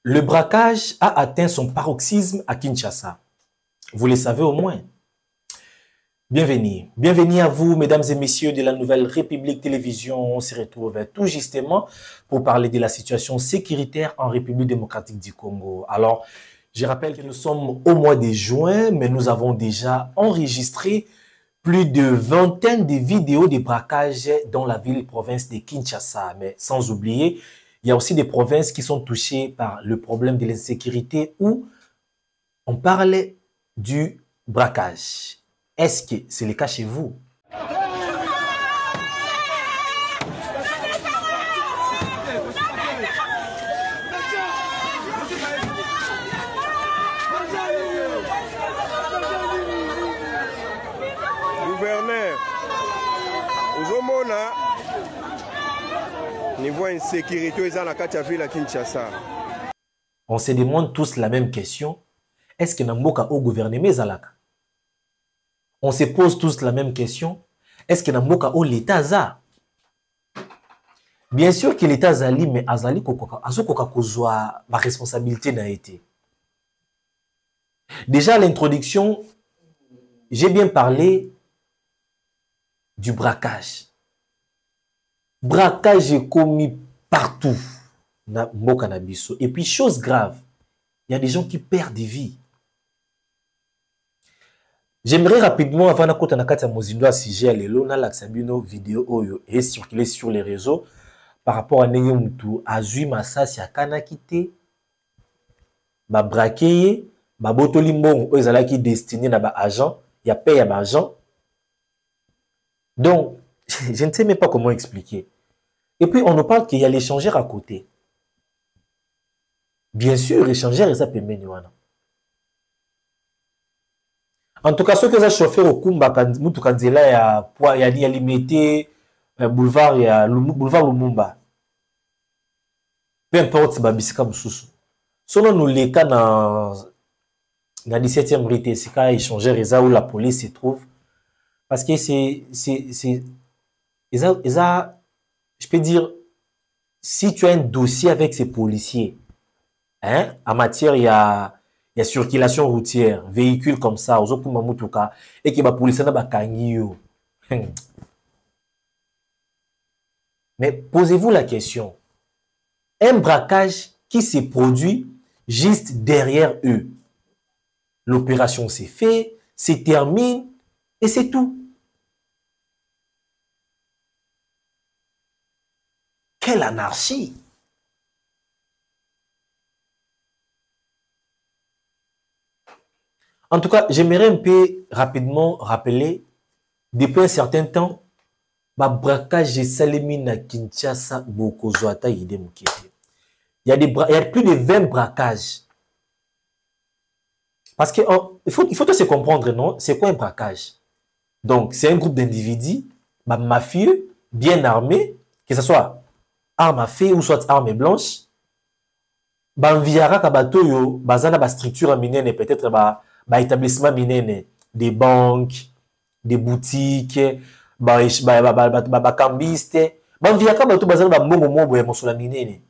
Le braquage a atteint son paroxysme à Kinshasa. Vous le savez au moins. Bienvenue. Bienvenue à vous, mesdames et messieurs de la Nouvelle République Télévision. On se retrouve tout justement pour parler de la situation sécuritaire en République démocratique du Congo. Alors, je rappelle que nous sommes au mois de juin, mais nous avons déjà enregistré plus de vingtaine de vidéos de braquage dans la ville-province de Kinshasa. Mais sans oublier, il y a aussi des provinces qui sont touchées par le problème de l'insécurité où on parle du braquage. Est-ce que c'est le cas chez vous? Gouverneur, Ozomona, niveau insécurité, ils ont la ville à Kinshasa. On se demande tous la même question. Est-ce que Namboka au gouvernement Zalaka? On se pose tous la même question. Est-ce que Namboka au l'État za? Bien sûr que l'État zali, mais azali azokoka kozwa ma responsabilité n'a été. Déjà à l'introduction, j'ai bien parlé du braquage. Braquage est commis partout. Et puis, chose grave, il y a des gens qui perdent des vies. J'aimerais rapidement, avant de faire un mozindo à sujet, une vidéo oyo et circuler sur les réseaux par rapport à Nengemutu, Azui Massasi, à Kanakite, ba braqué, ba botolimbon, oyo qui destiné na ba agent, il y a paye à ba agent. Donc, je ne sais même pas comment expliquer. Et puis, on nous parle qu'il y a l'échangeur à côté. Bien sûr, l'échangeur, ça peut mener. En tout cas, ceux qui ont chauffé au Kumba, il y a limité boulevard Lumumba. Peu importe si Babisika Moussoussou. Selon nous, les cas dans la 17e rue, c'est quand échangeur où la police se trouve. Parce que je peux dire, si tu as un dossier avec ces policiers, hein, en matière, il y a circulation routière, véhicules comme ça, et que la police n'a pas gagné. Mais posez-vous la question. Un braquage qui se produit juste derrière eux. L'opération s'est faite, se termine, et c'est tout. Quelle anarchie! En tout cas, j'aimerais un peu rapidement rappeler, depuis un certain temps, ma braquage de Salimina Kinshasa Bokozwata Yidemukete. Il y a plus de 20 braquages. Parce qu'il faut tout se comprendre, non? C'est quoi un braquage? Donc, c'est un groupe d'individus, mafieux, bien armés, que ce soit arme à feu ou soit arme blanche. Banviara Kabatoyo, bazana ba structure minene, peut-être établissement minene, des banques, des boutiques, cambistes. Banviara Kabato bazana ba mbongo mobo ya mosula minene.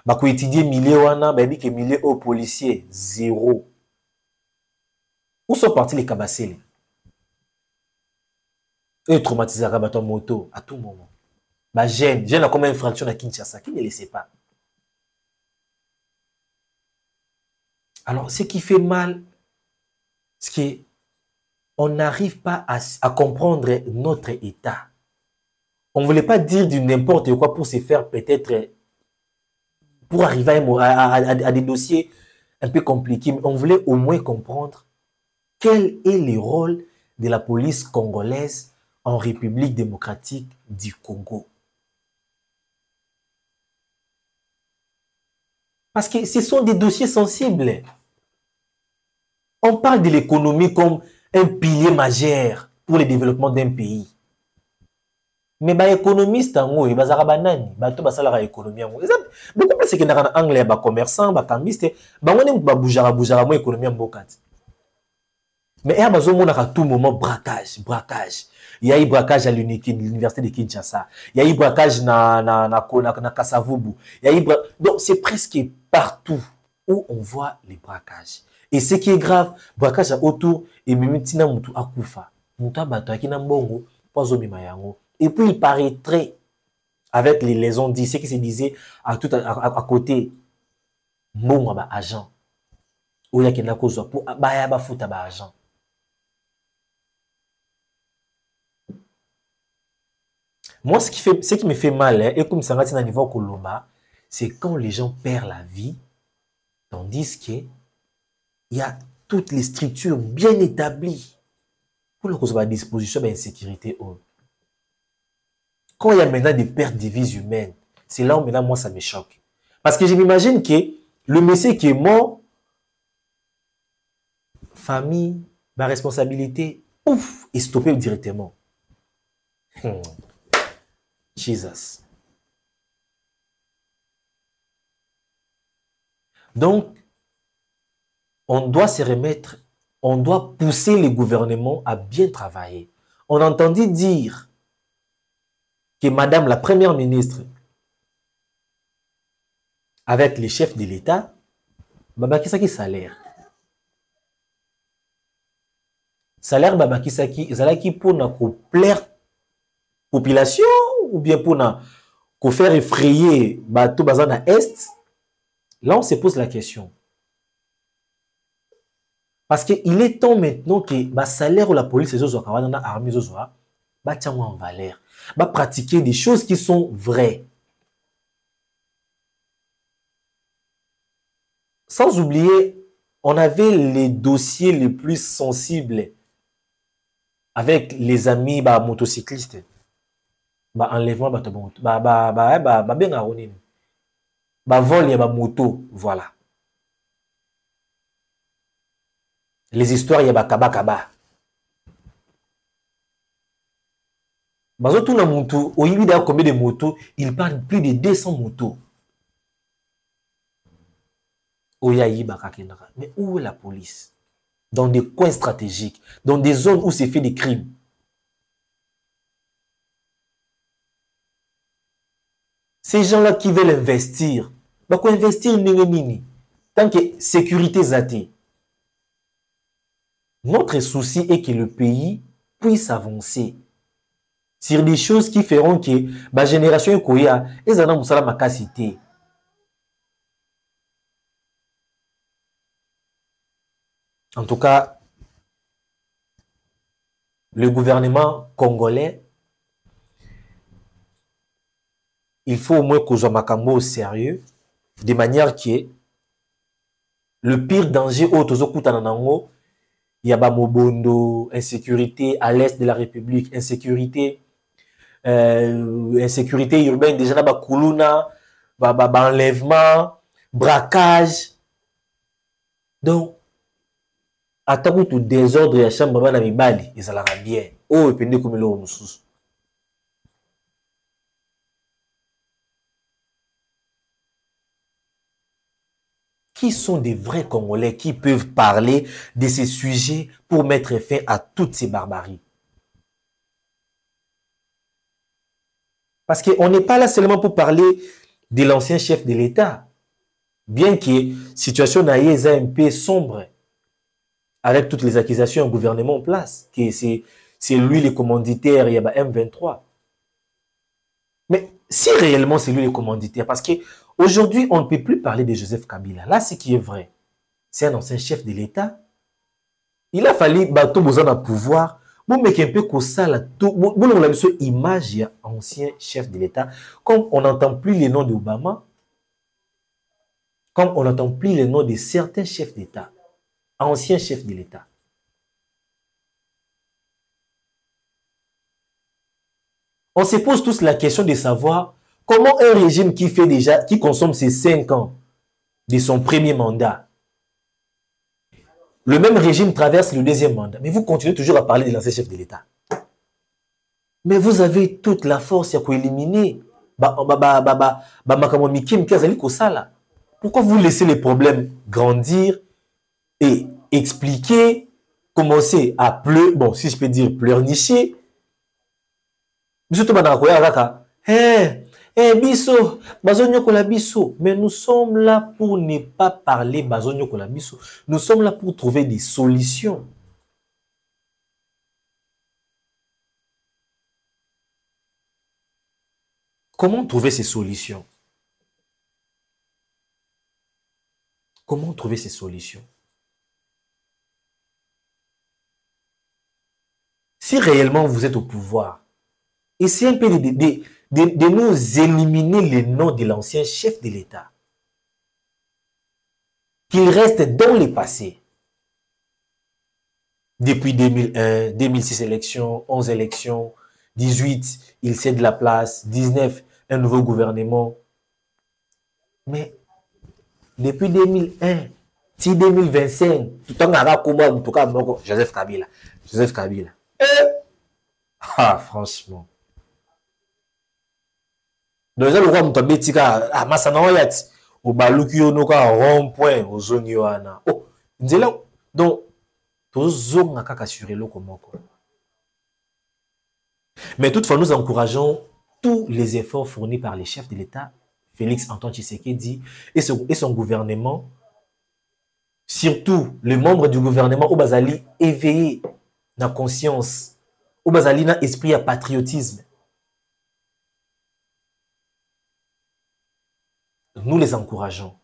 Bako étudier milieu wana, ba que milieu aux policiers, zéro. Où sont partis les Kabassele? Eux traumatisés à bateau moto à tout moment. Bah, gêne a comme infraction à Kinshasa. Qui ne le sait pas? Alors, ce qui fait mal, c'est qu'on n'arrive pas à comprendre notre état. On ne voulait pas dire du n'importe quoi pour se faire peut-être, pour arriver à des dossiers un peu compliqués, mais on voulait au moins comprendre quel est le rôle de la police congolaise en République démocratique du Congo. Parce que ce sont des dossiers sensibles. On parle de l'économie comme un pilier majeur pour le développement d'un pays. Mais les économistes, ils sont économie. Beaucoup plus que dans anglais, les commerçants, les cambistes, ils sont économie. Mais il y a à tout moment braquage. Il y a eu braquage à l'université de Kinshasa. Il y a eu braquage na Kasavubu. Il y a eu donc c'est presque partout où on voit les braquages. Et ce qui est grave, braquage autour et même tina mutu akufa. Mutu abato akina mbongo pozo bimayango. Et puis il paraîtrait avec les on dit ce qui se disait à côté mbongo ba agent. Ou ya kena kozwa pour baya ba futa ba agent. Moi, ce qui me fait mal, et comme ça va niveau Kolomba, c'est quand les gens perdent la vie, tandis qu'il y a toutes les structures bien établies pour le cause de la disposition de l'insécurité. Quand il y a maintenant des pertes de vies humaines, c'est là où maintenant moi ça me choque. Parce que je m'imagine que le monsieur qui est mort, famille, ma responsabilité, ouf, est stoppée directement. Jesus. Donc, on doit se remettre, on doit pousser les gouvernements à bien travailler. On entendit dire que Madame la Première ministre, avec les chefs de l'État, babakisaki salaire. Salaire babakisaki, ezalaki pour na ko plaire population ou bien pour faire effrayer bateau bazan à Est. Là, on se pose la question. Parce qu'il est temps maintenant que le salaire ou la police, l'armée, en valeur. Va pratiquer des choses qui sont vraies. Sans oublier, on avait les dossiers les plus sensibles avec les amis motocyclistes. Enlèvement vol ya moto, voilà. Les histoires ya kaba. Tout na moto, au lieu d'avoir combien de motos, il parle plus de 200 motos. Mais où est la police? Dans des coins stratégiques, dans des zones où c'est fait des crimes. Ces gens-là qui veulent investir, investir tant que sécurité zati. Notre souci est que le pays puisse avancer sur des choses qui feront que la génération Koya et Zana Moussala Makasité. En tout cas, le gouvernement congolais, il faut au moins qu'on soit makambo au sérieux, de manière que le pire danger il y a Mobondo, insécurité à l'est de la République, insécurité urbaine, déjà là, Kuluna, enlèvement, braquage. Donc, à tout désordre, il y a chambre na mibali, et ça la rend bien. Oh, et puis comme le mususu. Qui sont des vrais Congolais qui peuvent parler de ces sujets pour mettre fin à toutes ces barbaries? Parce qu'on n'est pas là seulement pour parler de l'ancien chef de l'État. Bien que la situation est un peu sombre, avec toutes les accusations au gouvernement en place, que c'est lui le commanditaire, il y a M23. Mais si réellement c'est lui le commanditaire, parce que aujourd'hui, on ne peut plus parler de Joseph Kabila. Là, ce qui est vrai, c'est un ancien chef de l'État. Il a fallu bateau besoin de pouvoir. Bon, mais un peu comme ça, bon, on a vu cette image, il y a ancien chef de l'État. Comme on n'entend plus les noms d'Obama, comme on n'entend plus les noms de certains chefs d'État, anciens chefs de l'État. On se pose tous la question de savoir comment un régime qui consomme ses 5 ans de son premier mandat, le même régime traverse le deuxième mandat, mais vous continuez toujours à parler de l'ancien chef de l'État. Mais vous avez toute la force pour éliminer. Pourquoi vous laissez les problèmes grandir et expliquer commencé à pleurer, bon, si je peux dire pleurnicher, biso, bazonyokola biso. Mais nous sommes là pour ne pas parler bazonyokola biso. Nous sommes là pour trouver des solutions. Comment trouver ces solutions? Comment trouver ces solutions? Si réellement vous êtes au pouvoir, essayez un peu de nous éliminer les noms de l'ancien chef de l'État. Qu'il reste dans le passé. Depuis 2001, 2006 élections, 11 élections, 18, il cède la place, 19, un nouveau gouvernement. Mais depuis 2001, si 2025, tout en tout cas, Joseph Kabila. Joseph Kabila. Ah, franchement. Donc, le roi Moutabétika, ah, Massanawayat, au Baluki, au rond-point, au zone Yohana. Oh, donc, mais toutefois, nous encourageons tous les efforts fournis par les chefs de l'État, Félix Antoine Tshisekedi et son gouvernement, surtout les membres du gouvernement au Bazali éveillés dans la conscience, au Bazali dans l'esprit à patriotisme. Nous les encourageons.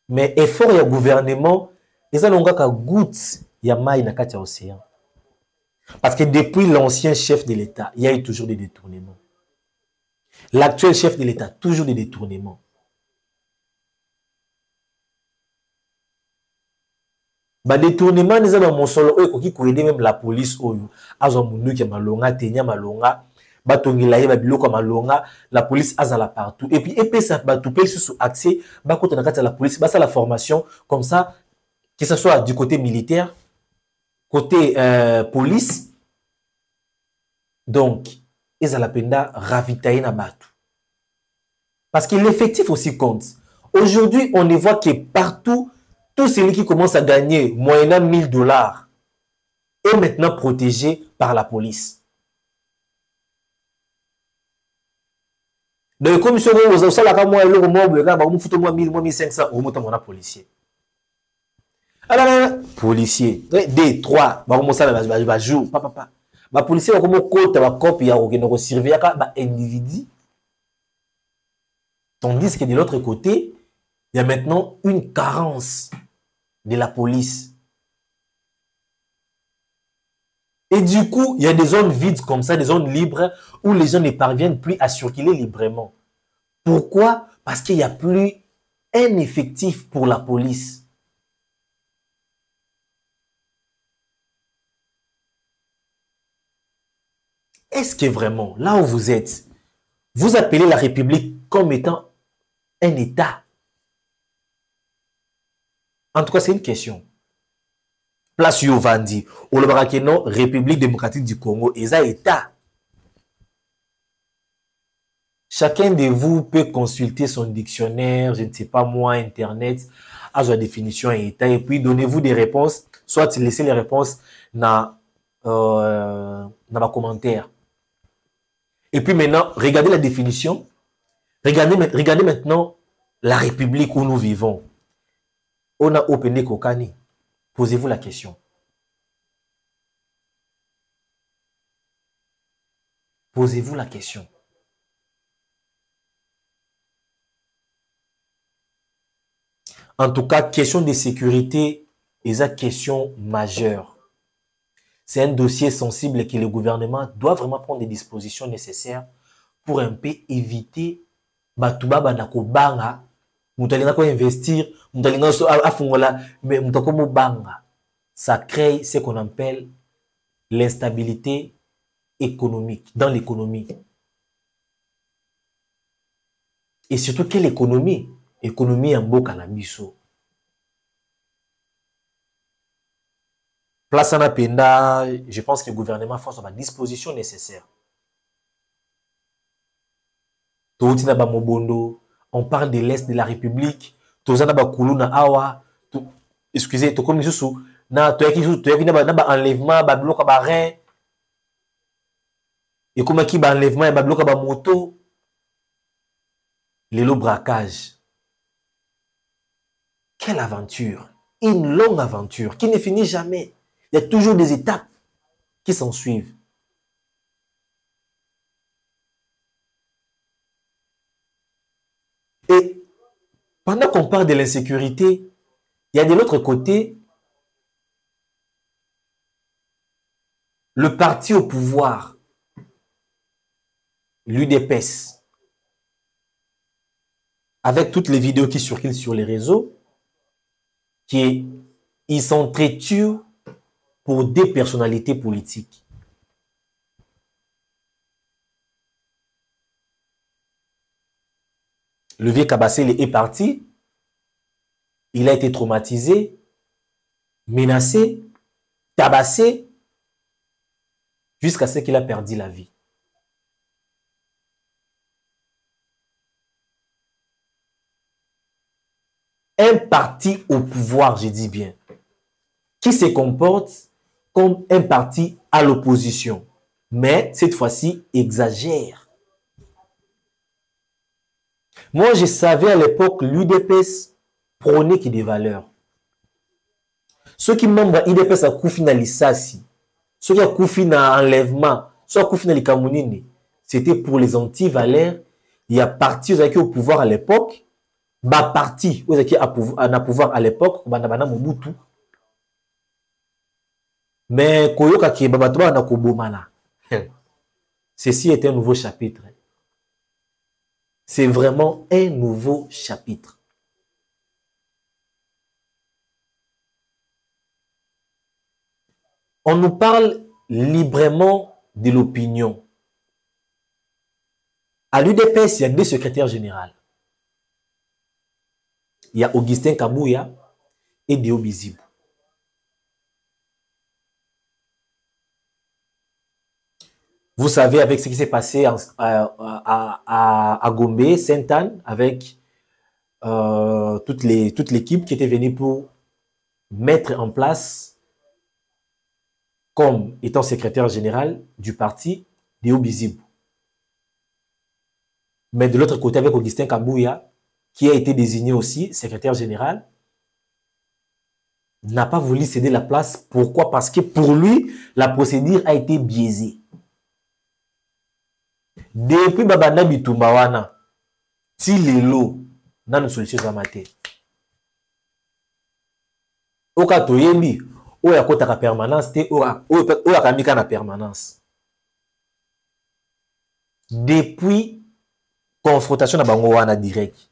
Mais effort et gouvernement, les gens ont goutte ya maï na kati ya océan. Parce que depuis l'ancien chef de l'État, il y a eu toujours des détournements. L'actuel chef de l'État, toujours des détournements. Bah détournement les gens mon solo qui aider même la police oyo azo mundu ki malonga tenya malonga batongela ye ba biloko malonga la police azala partout et puis ça ba tout sous accès ba côté na kati la police ba ça la formation comme ça que ce soit du côté militaire côté police donc ils a la penda ravitailler na batu parce que l'effectif aussi compte. Aujourd'hui on ne voit que partout tout celui qui commence à gagner moyennant $1000 est maintenant protégé par la police. Donc, comme si vous avez ça, moi, le mobile, vous foutez moi 1000, moi 1500, vous montez mon policier. Alors, policier, 2, 3, vous ça va jouer, papa. Les policiers vont comme côté, va copier, va surveiller les individus. Tandis que de l'autre côté, il y a maintenant une carence de la police. Et du coup, il y a des zones vides comme ça, des zones libres, où les gens ne parviennent plus à circuler librement. Pourquoi? Parce qu'il n'y a plus un effectif pour la police. Est-ce que vraiment, là où vous êtes, vous appelez la République comme étant un État? En tout cas, c'est une question. Place Yovandi, ou le République démocratique du Congo, et ça État. Chacun de vous peut consulter son dictionnaire, je ne sais pas moi, Internet, à sa définition État, et puis donnez-vous des réponses, soit laissez les réponses dans ma commentaire. Et puis maintenant, regardez la définition, regardez maintenant la République où nous vivons. On a opené Kokani. Posez-vous la question. Posez-vous la question. En tout cas, question de sécurité est une question majeure. C'est un dossier sensible que le gouvernement doit vraiment prendre des dispositions nécessaires pour un peu éviter Batuba Banako Banga, Moutalina ko investir, Moutalina afungola, mais Moutako Banga. Ça crée ce qu'on appelle l'instabilité économique, dans l'économie. Et surtout, quelle économie? Économie en beau cannabiso. Place en Penda, je pense que le gouvernement force à disposition nécessaire. Toutina Mobondo, on parle de l'Est de la République, Tozana Bakuluna Awa, excusez, to comme sous na to yaki na ba enlèvement ba bloka ba rein et comme qui ba enlèvement et ba bloka ba moto le braquage. Quelle aventure, une longue aventure qui ne finit jamais. Il y a toujours des étapes qui s'en suivent. Et pendant qu'on parle de l'insécurité, il y a de l'autre côté le parti au pouvoir, l'UDPS, avec toutes les vidéos qui circulent sur les réseaux, ils sont traités pour des personnalités politiques. Le vieux Kabasele est parti, il a été traumatisé, menacé, tabassé, jusqu'à ce qu'il a perdu la vie. Un parti au pouvoir, je dis bien, qui se comporte comme un parti à l'opposition, mais cette fois-ci exagère. Moi, je savais à l'époque l'UDPS prônait qui des valeurs. Ceux qui membres de l'UDPS a koufi na lisasi, ceux qui a koufi na enlèvement, ceux qui a koufi na likamunini, c'était pour les anti-valeurs. Il y a parti au pouvoir à l'époque, ba parti qui a pouvoir à l'époque, bana Mobutu. Mais koyoka ki babatoba na kobomana. Ceci est un nouveau chapitre. C'est vraiment un nouveau chapitre. On nous parle librement de l'opinion. À l'UDPS, il y a deux secrétaires généraux. Il y a Augustin Kabouya et Déo Bizibou. Vous savez, avec ce qui s'est passé à Gombe, Sainte-Anne, avec toute l'équipe qui était venue pour mettre en place, comme étant secrétaire général du parti, Déo Bizibou. Mais de l'autre côté, avec Augustin Kabouya, qui a été désigné aussi secrétaire général, n'a pas voulu céder la place. Pourquoi? Parce que pour lui, la procédure a été biaisée. Depuis Babana Bitumbawana, si lelo, n'a une solution à mater. Oka toyebi, oya kota ka permanence, te oya kamika na permanence. Depuis confrontation na bango wana direct,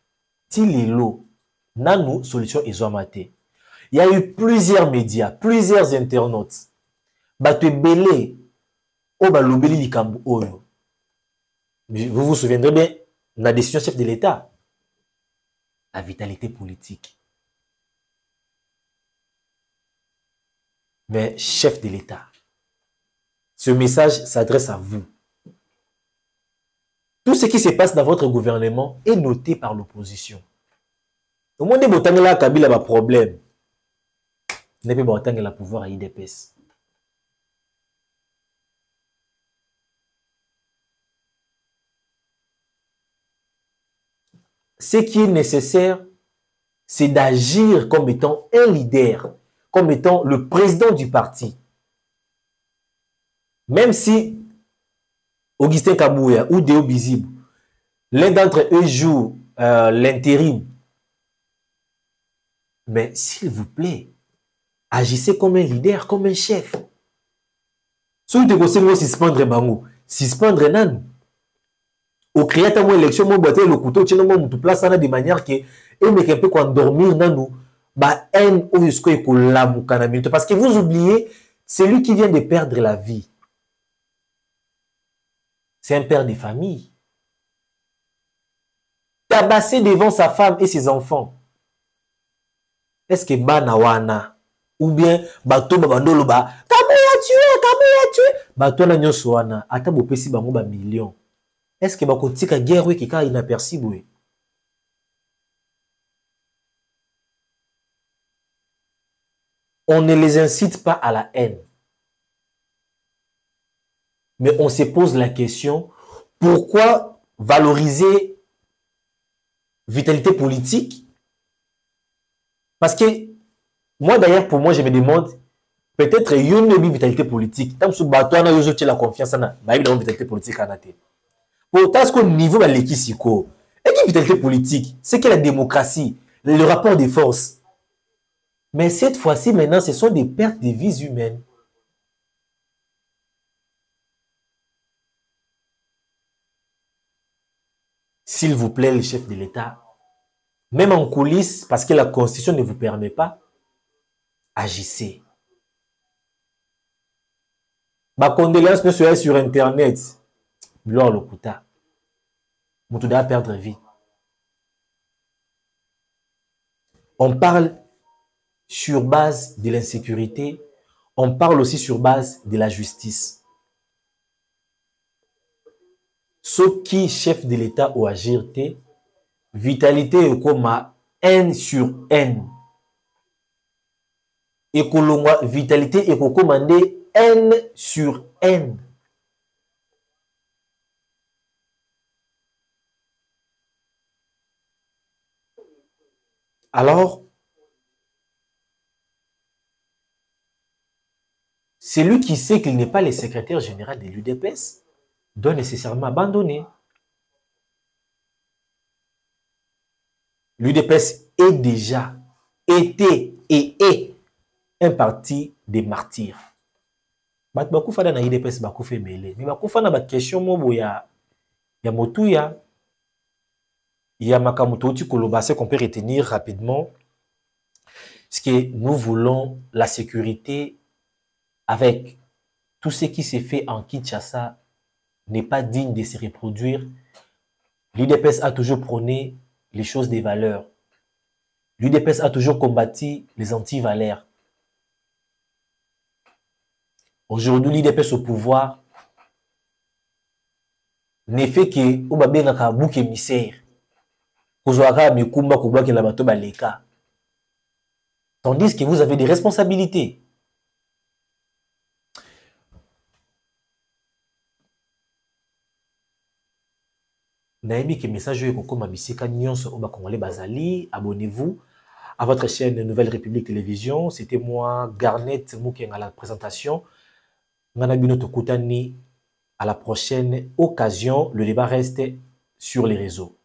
si lelo, n'a une solution à mater. Il y a eu plusieurs médias, plusieurs internautes. Batwe belé, oba lobeli likambu oyo. Vous vous souviendrez bien, la décision chef de l'État, la vitalité politique. Mais chef de l'État, ce message s'adresse à vous. Tout ce qui se passe dans votre gouvernement est noté par l'opposition. Au moins, il y a Kabila un problème. Il n'y a pas de pouvoir à IDPS. Ce qui est nécessaire, c'est d'agir comme étant un leader, comme étant le président du parti. Même si Augustin Kabouya ou Déo Bizibou, l'un d'entre eux joue l'intérim. Mais s'il vous plaît, agissez comme un leader, comme un chef. Si vous devez suspendre Bango, suspendre Nan. Au créateur de l'élection, moi, le couteau, tu as place de manière que il peut endormir dans nous. Parce que vous oubliez, c'est lui qui vient de perdre la vie. C'est un père de famille. Tabassé devant sa femme et ses enfants. Est-ce que Banawana ou bien Bato Babandolo ba Kabouya tué, Bato na nyoso wana ata bopesi bango ba millions. Est-ce que bakotika guerre qui ka inaperçu boye? On ne les incite pas à la haine. Mais on se pose la question, pourquoi valoriser vitalité politique? Parce que moi, d'ailleurs, pour moi, je me demande, peut-être il y a une vitalité politique. Tant que tu as la confiance en la vitalité politique. Pourtant, ce qu'au niveau de l'équipe, et qui vitalité politique, c'est que la démocratie, le rapport des forces. Mais cette fois-ci, maintenant, ce sont des pertes de vies humaines. S'il vous plaît, le chef de l'État, même en coulisses, parce que la Constitution ne vous permet pas, agissez. Ma condoléance ne serait sur Internet. Lors le Kouta. Vous doit perdre vie. On parle sur base de l'insécurité. On parle aussi sur base de la justice. Ceux qui, chef de l'État ou agir, vitalité est comme N sur N. Et que vitalité est commandée N sur N. Alors, celui qui sait qu'il n'est pas le secrétaire général de l'UDPS doit nécessairement abandonner. L'UDPS est déjà, était et est un parti des martyrs. Bakufa na UDPS bakufa mele. Mais bakufa na ba question mobo ya motuya. Il y a Makamuto Kolobase qu'on peut retenir rapidement. Parce que nous voulons la sécurité avec tout ce qui s'est fait en Kinshasa n'est pas digne de se reproduire. L'UDPS a toujours prôné les choses des valeurs. L'UDPS a toujours combattu les anti-valeurs. Aujourd'hui, l'UDPS au pouvoir n'est fait que Obabe n'a bouc émissaire. Tandis que vous avez des responsabilités. Naïmi que message abonnez-vous à votre chaîne Nouvelle République Télévision. C'était moi, Garnet Moukeng à la présentation. À la prochaine occasion, le débat reste sur les réseaux.